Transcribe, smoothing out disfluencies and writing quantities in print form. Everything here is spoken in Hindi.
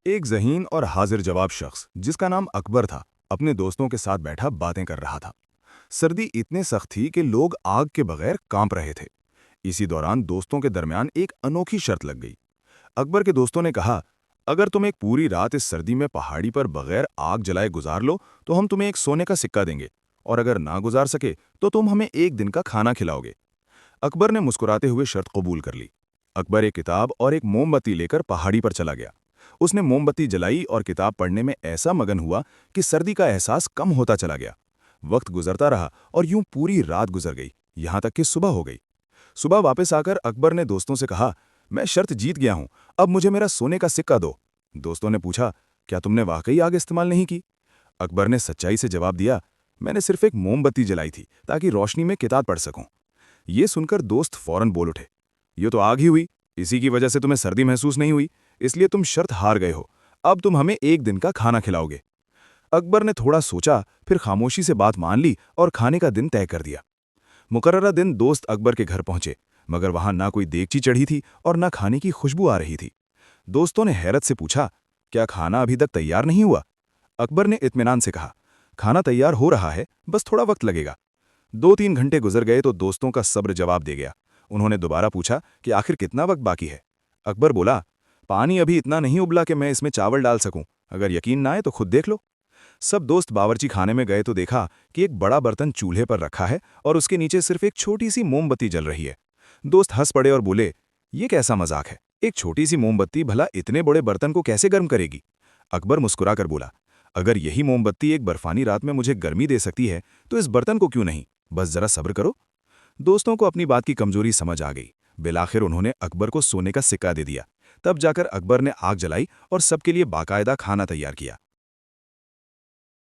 एक ज़हीन और हाजिर जवाब शख्स जिसका नाम अकबर था, अपने दोस्तों के साथ बैठा बातें कर रहा था। सर्दी इतने सख्त थी कि लोग आग के बगैर कांप रहे थे। इसी दौरान दोस्तों के दरमियान एक अनोखी शर्त लग गई। अकबर के दोस्तों ने कहा, अगर तुम एक पूरी रात इस सर्दी में पहाड़ी पर बगैर आग जलाए गुजार लो तो हम तुम्हें एक सोने का सिक्का देंगे, और अगर ना गुजार सके तो तुम हमें एक दिन का खाना खिलाओगे। अकबर ने मुस्कुराते हुए शर्त कबूल कर ली। अकबर एक किताब और एक मोमबत्ती लेकर पहाड़ी पर चला गया। उसने मोमबत्ती जलाई और किताब पढ़ने में ऐसा मगन हुआ कि सर्दी का एहसास कम होता चला गया। वक्त गुजरता रहा और यूं पूरी रात गुजर गई, यहां तक कि सुबह हो गई। सुबह वापस आकर अकबर ने दोस्तों से कहा, मैं शर्त जीत गया हूं, अब मुझे मेरा सोने का सिक्का दो। दोस्तों ने पूछा, क्या तुमने वाकई आग इस्तेमाल नहीं की? अकबर ने सच्चाई से जवाब दिया, मैंने सिर्फ एक मोमबत्ती जलाई थी ताकि रोशनी में किताब पढ़ सकूं। ये सुनकर दोस्त फौरन बोल उठे, ये तो आग ही हुई, इसी की वजह से तुम्हें सर्दी महसूस नहीं हुई, इसलिए तुम शर्त हार गए हो। अब तुम हमें एक दिन का खाना खिलाओगे। अकबर ने थोड़ा सोचा, फिर खामोशी से बात मान ली और खाने का दिन तय कर दिया। मुकर्ररा दिन दोस्त अकबर के घर पहुंचे, मगर वहां ना कोई देगची चढ़ी थी और ना खाने की खुशबू आ रही थी। दोस्तों ने हैरत से पूछा, क्या खाना अभी तक तैयार नहीं हुआ? अकबर ने इत्मीनान से कहा, खाना तैयार हो रहा है, बस थोड़ा वक्त लगेगा। 2-3 घंटे गुजर गए तो दोस्तों का सब्र जवाब दे गया। उन्होंने दोबारा पूछा कि आखिर कितना वक्त बाकी है? अकबर बोला, पानी अभी इतना नहीं उबला कि मैं इसमें चावल डाल सकूं, अगर यकीन ना आए तो खुद देख लो। सब दोस्त बावर्ची खाने में गए तो देखा कि एक बड़ा बर्तन चूल्हे पर रखा है और उसके नीचे सिर्फ एक छोटी सी मोमबत्ती जल रही है। दोस्त हंस पड़े और बोले, ये कैसा मजाक है, एक छोटी सी मोमबत्ती भला इतने बड़े बर्तन को कैसे गर्म करेगी? अकबर मुस्कुराकर बोला, अगर यही मोमबत्ती एक बर्फानी रात में मुझे गर्मी दे सकती है तो इस बर्तन को क्यों नहीं, बस जरा सब्र करो। दोस्तों को अपनी बात की कमजोरी समझ आ गई। बिलाखिर उन्होंने अकबर को सोने का सिक्का दे दिया। तब जाकर अकबर ने आग जलाई और सबके लिए बाकायदा खाना तैयार किया।